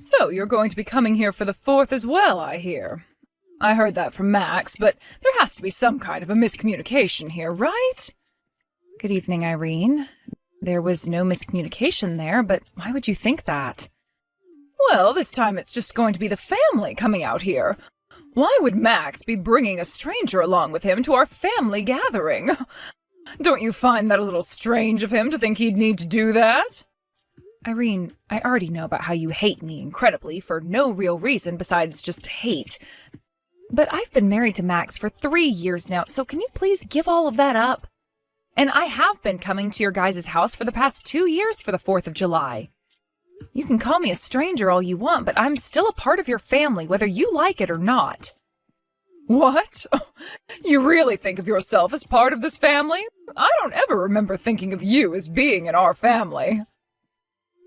So, you're going to be coming here for the 4th as well, I hear. I heard that from Max, but there has to be some kind of a miscommunication here, right? Good evening, Irene. There was no miscommunication there, but why would you think that? Well, this time it's just going to be the family coming out here. Why would Max be bringing a stranger along with him to our family gathering? Don't you find that a little strange of him to think he'd need to do that? Irene, I already know about how you hate me incredibly for no real reason besides just hate. But I've been married to Max for 3 years now, so can you please give all of that up? And I have been coming to your guys' house for the past 2 years for the 4th of July. You can call me a stranger all you want, but I'm still a part of your family, whether you like it or not. What? You really think of yourself as part of this family? I don't ever remember thinking of you as being in our family.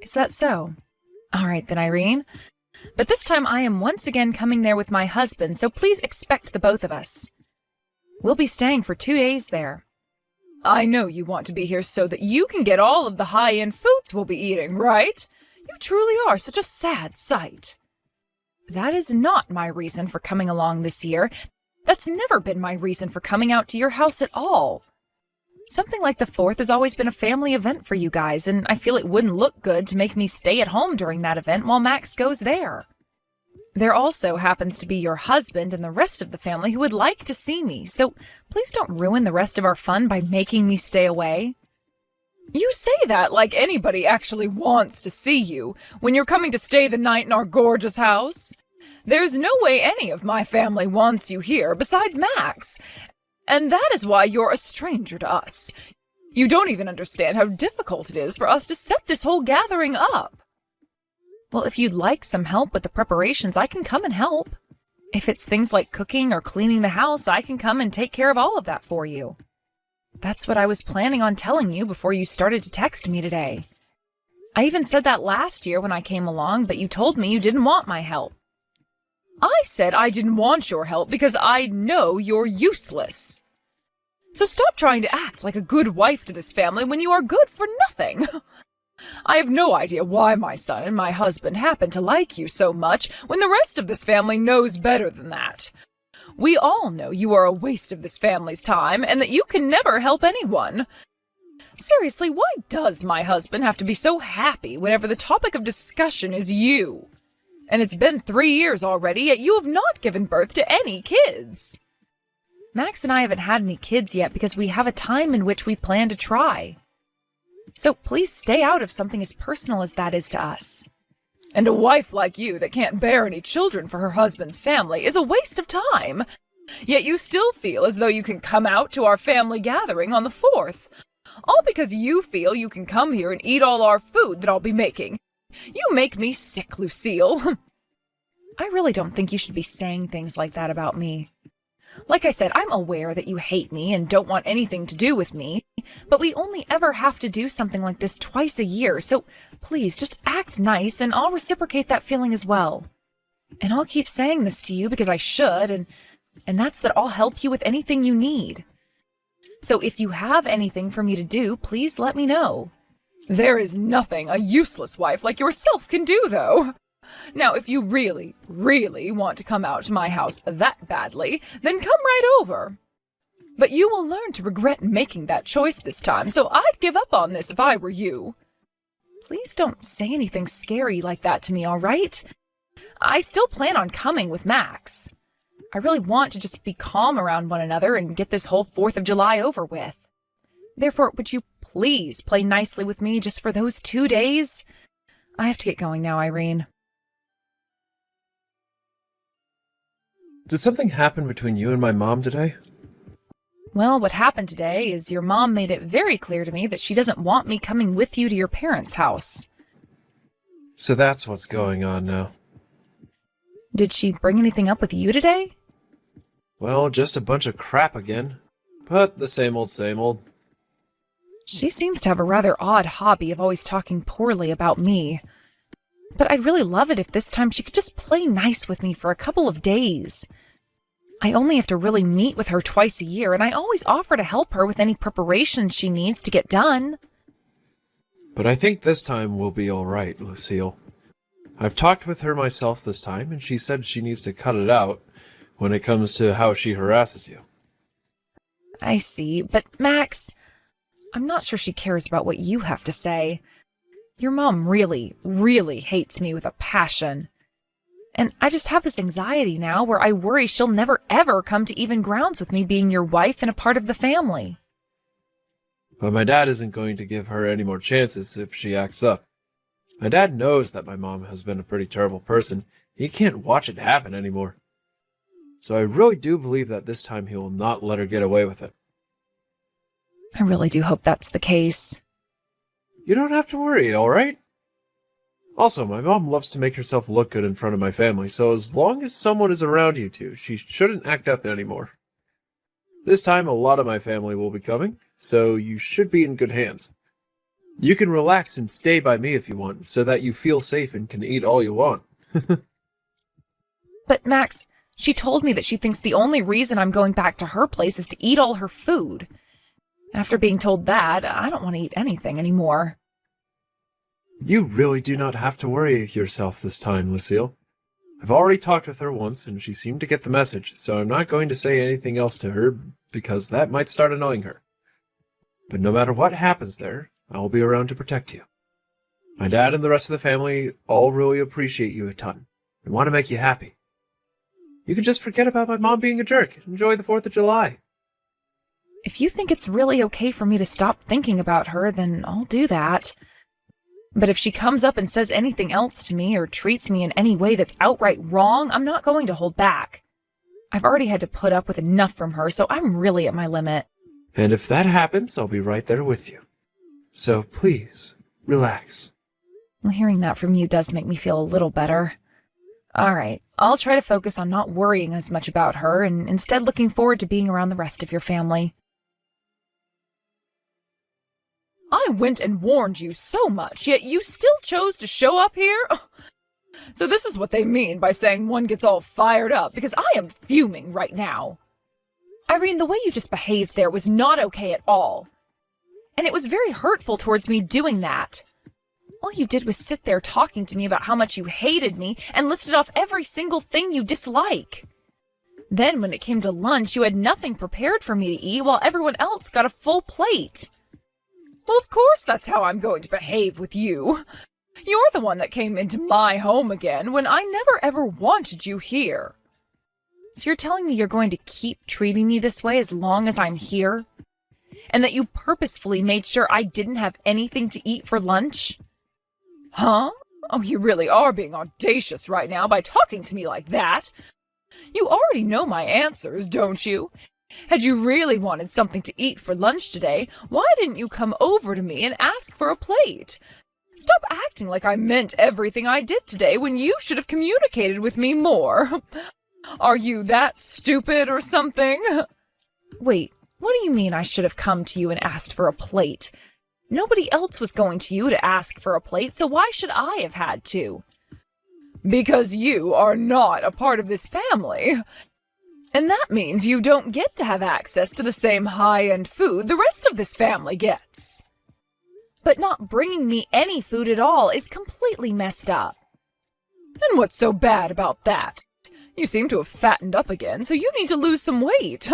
Is that so? All right then, Irene. But this time I am once again coming there with my husband, so please expect the both of us. We'll be staying for 2 days there. I know you want to be here so that you can get all of the high-end foods we'll be eating, right? You truly are such a sad sight. That is not my reason for coming along this year. That's never been my reason for coming out to your house at all. Something like the 4th has always been a family event for you guys, and I feel it wouldn't look good to make me stay at home during that event while Max goes there. There also happens to be your husband and the rest of the family who would like to see me, so please don't ruin the rest of our fun by making me stay away. You say that like anybody actually wants to see you when you're coming to stay the night in our gorgeous house. There's no way any of my family wants you here besides Max. And that is why you're a stranger to us. You don't even understand how difficult it is for us to set this whole gathering up. Well, if you'd like some help with the preparations, I can come and help. If it's things like cooking or cleaning the house, I can come and take care of all of that for you. That's what I was planning on telling you before you started to text me today. I even said that last year when I came along, but you told me you didn't want my help. I said I didn't want your help because I know you're useless. So stop trying to act like a good wife to this family when you are good for nothing. I have no idea why my son and my husband happen to like you so much when the rest of this family knows better than that. We all know you are a waste of this family's time and that you can never help anyone. Seriously, why does my husband have to be so happy whenever the topic of discussion is you? And it's been 3 years already, yet you have not given birth to any kids. Max and I haven't had any kids yet because we have a time in which we plan to try. So please stay out of something as personal as that is to us. And a wife like you that can't bear any children for her husband's family is a waste of time. Yet you still feel as though you can come out to our family gathering on the 4th. All because you feel you can come here and eat all our food that I'll be making. You make me sick, Lucille. I really don't think you should be saying things like that about me. Like I said, I'm aware that you hate me and don't want anything to do with me, but we only ever have to do something like this twice a year, so please just act nice and I'll reciprocate that feeling as well. And I'll keep saying this to you because I should, and that's that I'll help you with anything you need. So if you have anything for me to do, please let me know. There is nothing a useless wife like yourself can do, though. Now, if you really, really want to come out to my house that badly, then come right over. But you will learn to regret making that choice this time, so I'd give up on this if I were you. Please don't say anything scary like that to me, all right? I still plan on coming with Max. I really want to just be calm around one another and get this whole 4th of July over with. Therefore, would you please play nicely with me just for those 2 days? I have to get going now, Irene. Did something happen between you and my mom today? Well, what happened today is your mom made it very clear to me that she doesn't want me coming with you to your parents' house. So that's what's going on now. Did she bring anything up with you today? Well, just a bunch of crap again. But the same old, same old. She seems to have a rather odd hobby of always talking poorly about me. But I'd really love it if this time she could just play nice with me for a couple of days. I only have to really meet with her twice a year, and I always offer to help her with any preparations she needs to get done. But I think this time we'll be all right, Lucille. I've talked with her myself this time, and she said she needs to cut it out when it comes to how she harasses you. I see, but Max, I'm not sure she cares about what you have to say. Your mom really, really hates me with a passion. And I just have this anxiety now where I worry she'll never ever come to even grounds with me being your wife and a part of the family. But my dad isn't going to give her any more chances if she acts up. My dad knows that my mom has been a pretty terrible person. He can't watch it happen anymore. So I really do believe that this time he will not let her get away with it. I really do hope that's the case. You don't have to worry, all right? Also, my mom loves to make herself look good in front of my family, so as long as someone is around you two, she shouldn't act up anymore. This time, a lot of my family will be coming, so you should be in good hands. You can relax and stay by me if you want, so that you feel safe and can eat all you want. But Max, she told me that she thinks the only reason I'm going back to her place is to eat all her food. After being told that, I don't want to eat anything anymore. You really do not have to worry yourself this time, Lucille. I've already talked with her once, and she seemed to get the message, so I'm not going to say anything else to her, because that might start annoying her. But no matter what happens there, I'll be around to protect you. My dad and the rest of the family all really appreciate you a ton, and want to make you happy. You can just forget about my mom being a jerk and enjoy the 4th of July. If you think it's really okay for me to stop thinking about her, then I'll do that. But if she comes up and says anything else to me or treats me in any way that's outright wrong, I'm not going to hold back. I've already had to put up with enough from her, so I'm really at my limit. And if that happens, I'll be right there with you. So please, relax. Well, hearing that from you does make me feel a little better. All right, I'll try to focus on not worrying as much about her and instead looking forward to being around the rest of your family. I went and warned you so much, yet you still chose to show up here? So this is what they mean by saying one gets all fired up, because I am fuming right now. Irene, the way you just behaved there was not okay at all. And it was very hurtful towards me doing that. All you did was sit there talking to me about how much you hated me and listed off every single thing you dislike. Then when it came to lunch, you had nothing prepared for me to eat while everyone else got a full plate. Well, of course that's how I'm going to behave with you. You're the one that came into my home again when I never ever wanted you here. So you're telling me you're going to keep treating me this way as long as I'm here? And that you purposefully made sure I didn't have anything to eat for lunch? Huh? Oh, you really are being audacious right now by talking to me like that. You already know my answers, don't you? Had you really wanted something to eat for lunch today, why didn't you come over to me and ask for a plate? Stop acting like I meant everything I did today when you should have communicated with me more. Are you that stupid or something? Wait, what do you mean I should have come to you and asked for a plate? Nobody else was going to you to ask for a plate, so why should I have had to? Because you are not a part of this family. And that means you don't get to have access to the same high-end food the rest of this family gets. But not bringing me any food at all is completely messed up. And what's so bad about that? You seem to have fattened up again, so you need to lose some weight.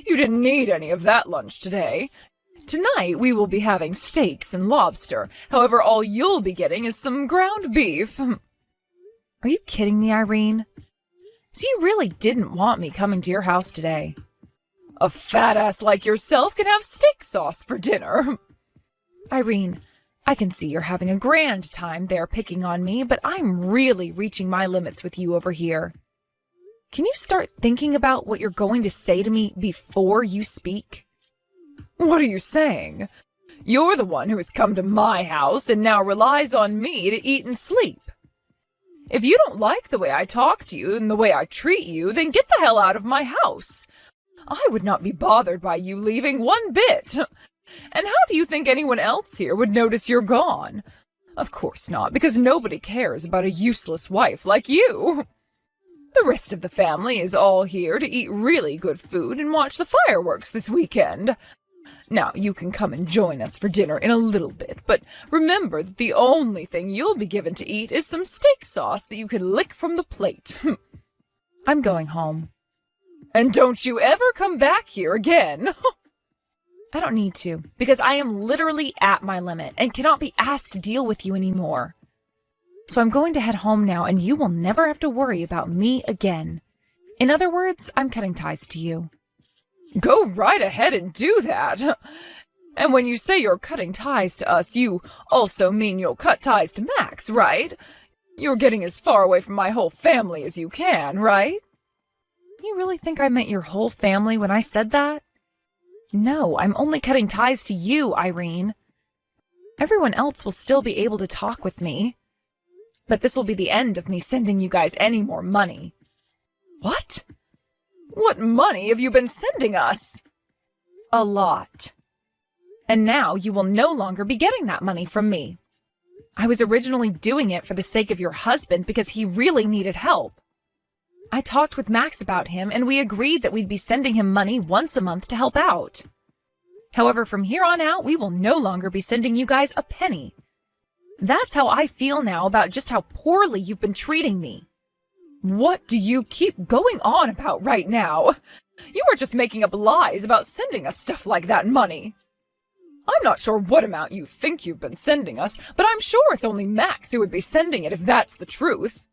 You didn't need any of that lunch today. Tonight we will be having steaks and lobster. However, all you'll be getting is some ground beef. Are you kidding me, Irene? So you really didn't want me coming to your house today? A fat ass like yourself can have steak sauce for dinner. Irene, I can see you're having a grand time there picking on me, but I'm really reaching my limits with you over here. Can you start thinking about what you're going to say to me before you speak? What are you saying? You're the one who has come to my house and now relies on me to eat and sleep. If you don't like the way I talk to you and the way I treat you, then get the hell out of my house. I would not be bothered by you leaving one bit. And how do you think anyone else here would notice you're gone? Of course not, because nobody cares about a useless wife like you. The rest of the family is all here to eat really good food and watch the fireworks this weekend. Now, you can come and join us for dinner in a little bit, but remember that the only thing you'll be given to eat is some steak sauce that you can lick from the plate. I'm going home. And don't you ever come back here again. I don't need to, because I am literally at my limit and cannot be asked to deal with you anymore. So I'm going to head home now, and you will never have to worry about me again. In other words, I'm cutting ties to you. Go right ahead and do that. And when you say you're cutting ties to us, you also mean you'll cut ties to Max, right? You're getting as far away from my whole family as you can, right? You really think I meant your whole family when I said that? No, I'm only cutting ties to you, Irene. Everyone else will still be able to talk with me. But this will be the end of me sending you guys any more money. What? What money have you been sending us? A lot. And now you will no longer be getting that money from me. I was originally doing it for the sake of your husband because he really needed help. I talked with Max about him, and we agreed that we'd be sending him money once a month to help out. However, from here on out, we will no longer be sending you guys a penny. That's how I feel now about just how poorly you've been treating me. What do you keep going on about right now? You are just making up lies about sending us stuff like that money. I'm not sure what amount you think you've been sending us, but I'm sure it's only Max who would be sending it if that's the truth.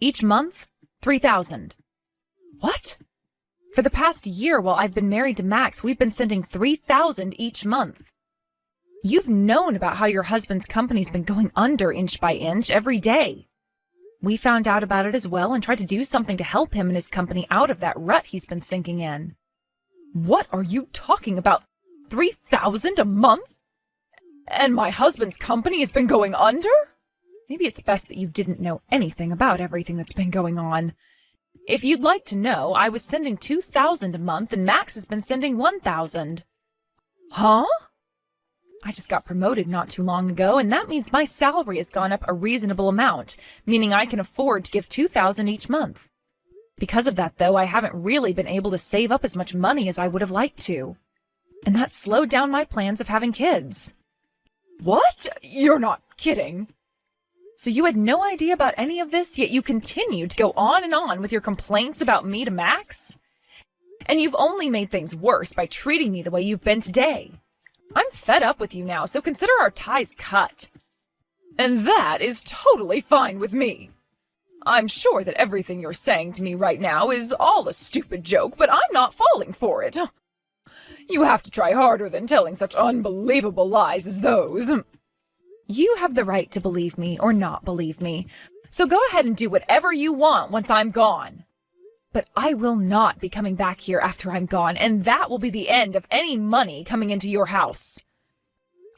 Each month, $3,000. What? For the past year while I've been married to Max, we've been sending $3,000 each month. You've known about how your husband's company's been going under inch by inch every day. We found out about it as well and tried to do something to help him and his company out of that rut he's been sinking in. What are you talking about? $3,000 a month? And my husband's company has been going under? Maybe it's best that you didn't know anything about everything that's been going on. If you'd like to know, I was sending $2,000 a month and Max has been sending $1,000. Huh? I just got promoted not too long ago, and that means my salary has gone up a reasonable amount, meaning I can afford to give $2,000 each month. Because of that, though, I haven't really been able to save up as much money as I would have liked to. And that slowed down my plans of having kids. What? You're not kidding. So you had no idea about any of this, yet you continued to go on and on with your complaints about me to Max? And you've only made things worse by treating me the way you've been today. I'm fed up with you now, so consider our ties cut. And that is totally fine with me. I'm sure that everything you're saying to me right now is all a stupid joke, but I'm not falling for it. You have to try harder than telling such unbelievable lies as those. You have the right to believe me or not believe me, so go ahead and do whatever you want once I'm gone. But I will not be coming back here after I'm gone, and that will be the end of any money coming into your house.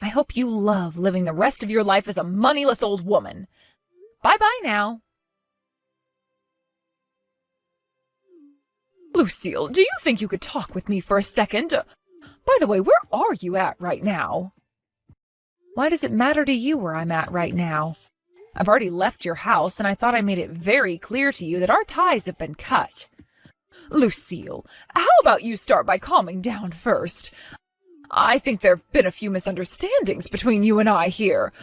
I hope you love living the rest of your life as a moneyless old woman. Bye-bye now. Lucille, do you think you could talk with me for a second? By the way, where are you at right now? Why does it matter to you where I'm at right now? I've already left your house, and I thought I made it very clear to you that our ties have been cut. Lucille, how about you start by calming down first? I think there have been a few misunderstandings between you and I here.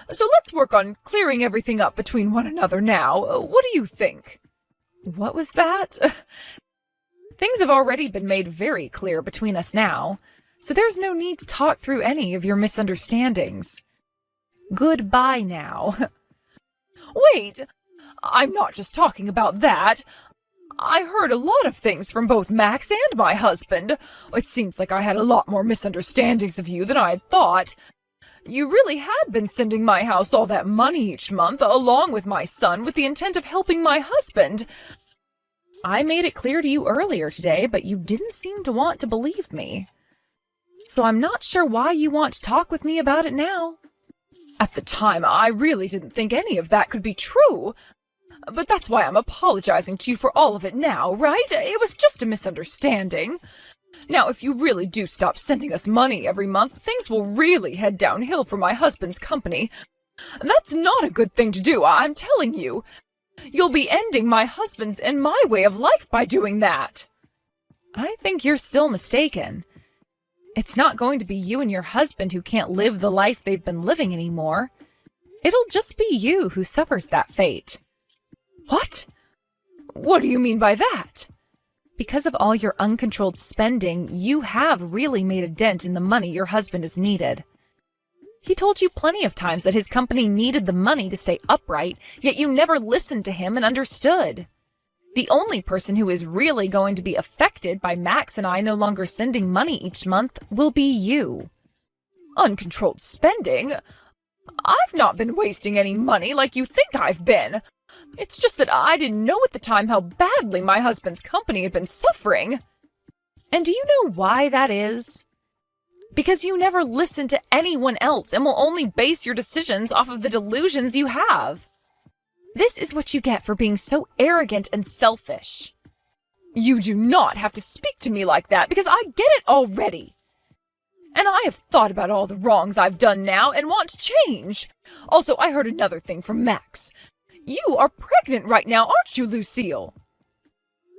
So let's work on clearing everything up between one another now. What do you think? What was that? Things have already been made very clear between us now, so there's no need to talk through any of your misunderstandings. Goodbye now. Wait, I'm not just talking about that. I heard a lot of things from both Max and my husband. It seems like I had a lot more misunderstandings of you than I had thought. You really had been sending my house all that money each month, along with my son, with the intent of helping my husband. I made it clear to you earlier today, but you didn't seem to want to believe me. So I'm not sure why you want to talk with me about it now. At the time, I really didn't think any of that could be true. But that's why I'm apologizing to you for all of it now, right? It was just a misunderstanding. Now, if you really do stop sending us money every month, things will really head downhill for my husband's company. That's not a good thing to do, I'm telling you. You'll be ending my husband's and my way of life by doing that. I think you're still mistaken. It's not going to be you and your husband who can't live the life they've been living anymore. It'll just be you who suffers that fate. What? What do you mean by that? Because of all your uncontrolled spending, you have really made a dent in the money your husband has needed. He told you plenty of times that his company needed the money to stay upright, yet you never listened to him and understood. The only person who is really going to be affected by Max and I no longer sending money each month will be you. Uncontrolled spending? I've not been wasting any money like you think I've been. It's just that I didn't know at the time how badly my husband's company had been suffering. And do you know why that is? Because you never listen to anyone else and will only base your decisions off of the delusions you have. This is what you get for being so arrogant and selfish. You do not have to speak to me like that because I get it already. And I have thought about all the wrongs I've done now and want to change. Also, I heard another thing from Max. You are pregnant right now, aren't you, Lucille?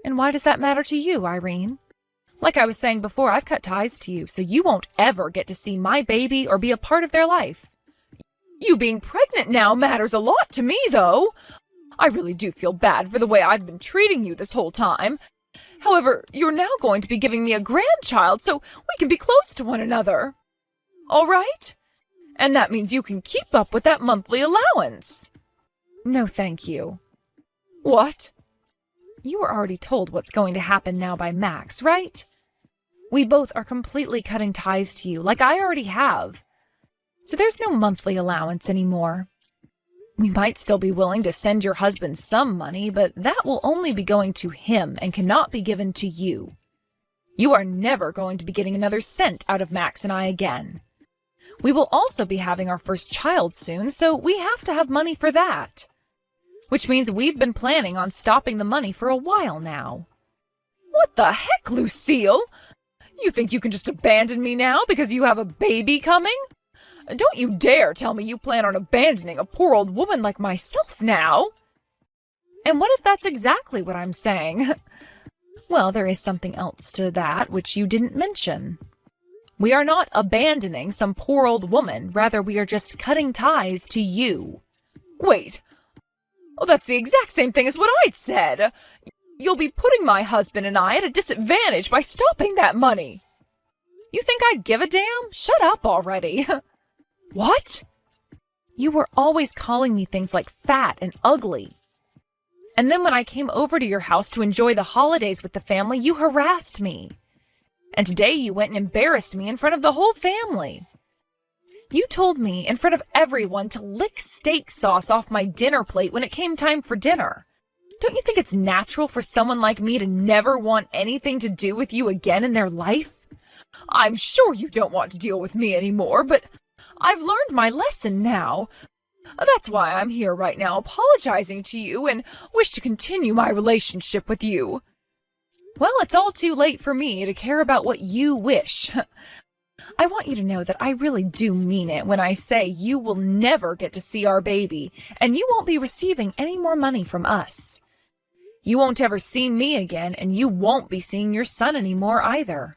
And why does that matter to you, Irene? Like I was saying before, I've cut ties to you, so you won't ever get to see my baby or be a part of their life. You being pregnant now matters a lot to me, though. I really do feel bad for the way I've been treating you this whole time. However, you're now going to be giving me a grandchild, so we can be close to one another. All right? And that means you can keep up with that monthly allowance. No, thank you. What? You were already told what's going to happen now by Max, right? We both are completely cutting ties to you, like I already have. So there's no monthly allowance anymore. We might still be willing to send your husband some money, but that will only be going to him and cannot be given to you. You are never going to be getting another cent out of Max and I again. We will also be having our first child soon, so we have to have money for that. Which means we've been planning on stopping the money for a while now. What the heck, Lucille? You think you can just abandon me now because you have a baby coming? Don't you dare tell me you plan on abandoning a poor old woman like myself now. And what if that's exactly what I'm saying? Well, there is something else to that which you didn't mention. We are not abandoning some poor old woman. Rather, we are just cutting ties to you. Wait. Oh, that's the exact same thing as what I'd said. You'll be putting my husband and I at a disadvantage by stopping that money. You think I give a damn? Shut up already. What? You were always calling me things like fat and ugly. And then when I came over to your house to enjoy the holidays with the family, you harassed me. And today you went and embarrassed me in front of the whole family. You told me in front of everyone to lick steak sauce off my dinner plate when it came time for dinner. Don't you think it's natural for someone like me to never want anything to do with you again in their life? I'm sure you don't want to deal with me anymore, but I've learned my lesson now. That's why I'm here right now apologizing to you and wish to continue my relationship with you. Well, it's all too late for me to care about what you wish. I want you to know that I really do mean it when I say you will never get to see our baby, and you won't be receiving any more money from us. You won't ever see me again, and you won't be seeing your son anymore either.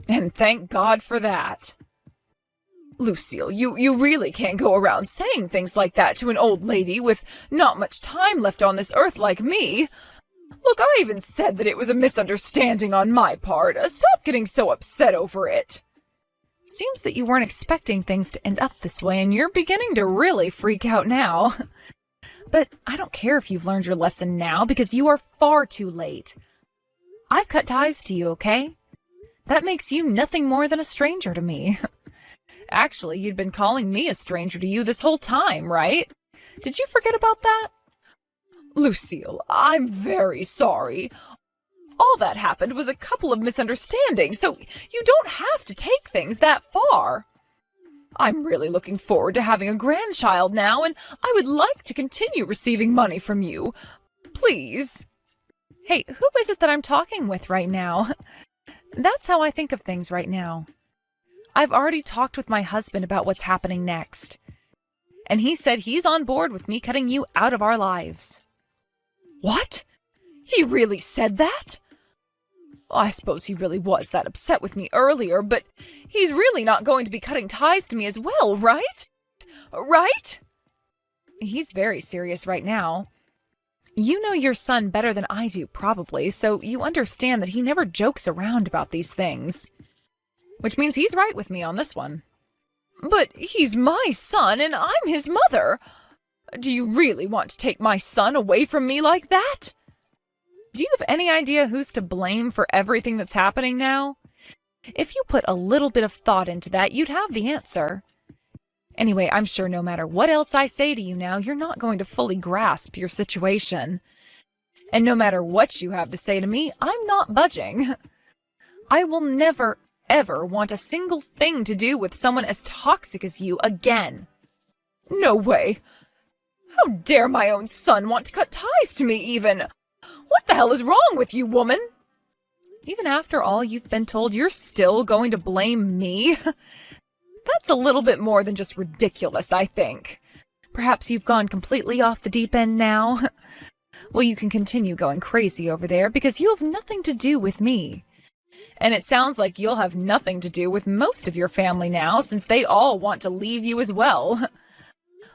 And thank God for that. Lucille, you really can't go around saying things like that to an old lady with not much time left on this earth like me. Look, I even said that it was a misunderstanding on my part. Stop getting so upset over it. Seems that you weren't expecting things to end up this way, and you're beginning to really freak out now. But I don't care if you've learned your lesson now, because you are far too late. I've cut ties to you, okay? That makes you nothing more than a stranger to me. Actually, you'd been calling me a stranger to you this whole time, right? Did you forget about that? Lucille, I'm very sorry. All that happened was a couple of misunderstandings, so you don't have to take things that far. I'm really looking forward to having a grandchild now, and I would like to continue receiving money from you. Please. Hey, who is it that I'm talking with right now? That's how I think of things right now. I've already talked with my husband about what's happening next. And he said he's on board with me cutting you out of our lives. What? He really said that? I suppose he really was that upset with me earlier, but he's really not going to be cutting ties to me as well, right? Right? He's very serious right now. You know your son better than I do, probably, so you understand that he never jokes around about these things. Which means he's right with me on this one. But he's my son, and I'm his mother. Do you really want to take my son away from me like that? Do you have any idea who's to blame for everything that's happening now? If you put a little bit of thought into that, you'd have the answer. Anyway, I'm sure no matter what else I say to you now, you're not going to fully grasp your situation. And no matter what you have to say to me, I'm not budging. I will never, ever want a single thing to do with someone as toxic as you again. No way. How dare my own son want to cut ties to me, even? What the hell is wrong with you, woman? Even after all you've been told, you're still going to blame me? That's a little bit more than just ridiculous, I think. Perhaps you've gone completely off the deep end now? Well, you can continue going crazy over there because you have nothing to do with me. And it sounds like you'll have nothing to do with most of your family now, since they all want to leave you as well.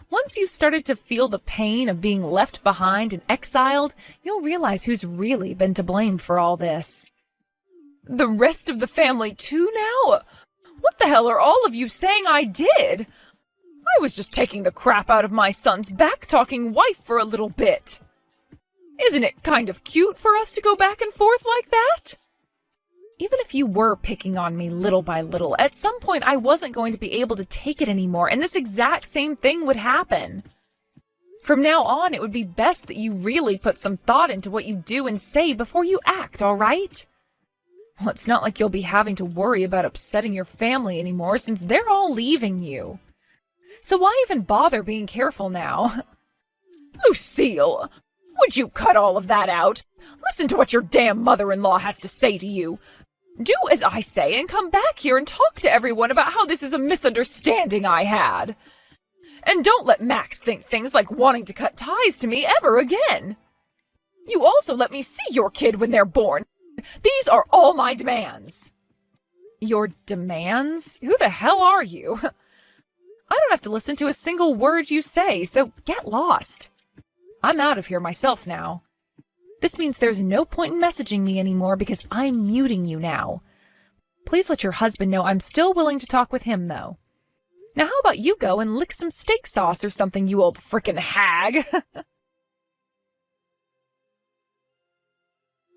Once you've started to feel the pain of being left behind and exiled, you'll realize who's really been to blame for all this. The rest of the family too now? What the hell are all of you saying I did? I was just taking the crap out of my son's back-talking wife for a little bit. Isn't it kind of cute for us to go back and forth like that? Even if you were picking on me little by little, at some point I wasn't going to be able to take it anymore, and this exact same thing would happen. From now on, it would be best that you really put some thought into what you do and say before you act, all right? Well, it's not like you'll be having to worry about upsetting your family anymore since they're all leaving you. So why even bother being careful now? Lucille, would you cut all of that out? Listen to what your damn mother-in-law has to say to you. Do as I say and come back here and talk to everyone about how this is a misunderstanding I had. And don't let Max think things like wanting to cut ties to me ever again. You also let me see your kid when they're born. These are all my demands. Your demands? Who the hell are you? I don't have to listen to a single word you say, so get lost. I'm out of here myself now. This means there's no point in messaging me anymore because I'm muting you now. Please let your husband know I'm still willing to talk with him, though. Now how about you go and lick some steak sauce or something, you old frickin' hag?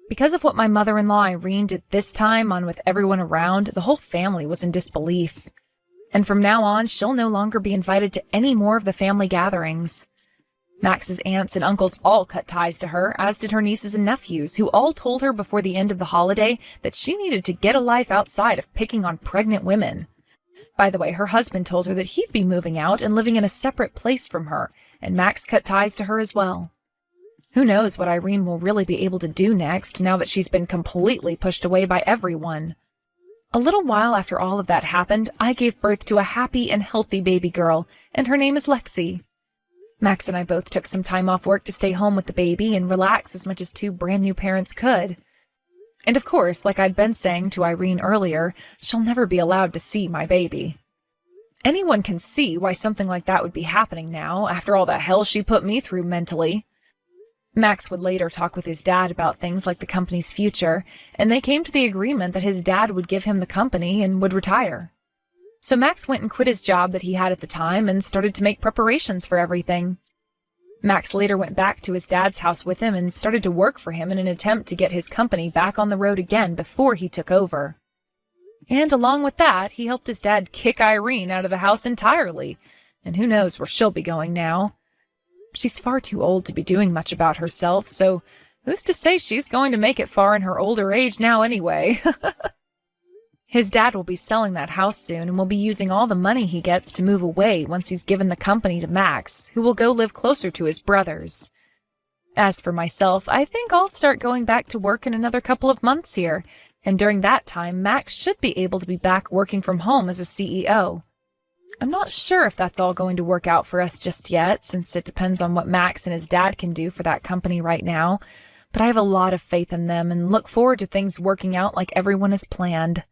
Because of what my mother-in-law Irene did this time on with everyone around, the whole family was in disbelief. And from now on, she'll no longer be invited to any more of the family gatherings. Max's aunts and uncles all cut ties to her, as did her nieces and nephews, who all told her before the end of the holiday that she needed to get a life outside of picking on pregnant women. By the way, her husband told her that he'd be moving out and living in a separate place from her, and Max cut ties to her as well. Who knows what Irene will really be able to do next, now that she's been completely pushed away by everyone. A little while after all of that happened, I gave birth to a happy and healthy baby girl, and her name is Lexi. Max and I both took some time off work to stay home with the baby and relax as much as two brand new parents could. And of course, like I'd been saying to Irene earlier, she'll never be allowed to see my baby. Anyone can see why something like that would be happening now, after all the hell she put me through mentally. Max would later talk with his dad about things like the company's future, and they came to the agreement that his dad would give him the company and would retire. So Max went and quit his job that he had at the time and started to make preparations for everything. Max later went back to his dad's house with him and started to work for him in an attempt to get his company back on the road again before he took over. And along with that, he helped his dad kick Irene out of the house entirely, and who knows where she'll be going now. She's far too old to be doing much about herself, so who's to say she's going to make it far in her older age now anyway? His dad will be selling that house soon and will be using all the money he gets to move away once he's given the company to Max, who will go live closer to his brothers. As for myself, I think I'll start going back to work in another couple of months here, and during that time, Max should be able to be back working from home as a CEO. I'm not sure if that's all going to work out for us just yet, since it depends on what Max and his dad can do for that company right now, But I have a lot of faith in them and look forward to things working out like everyone has planned.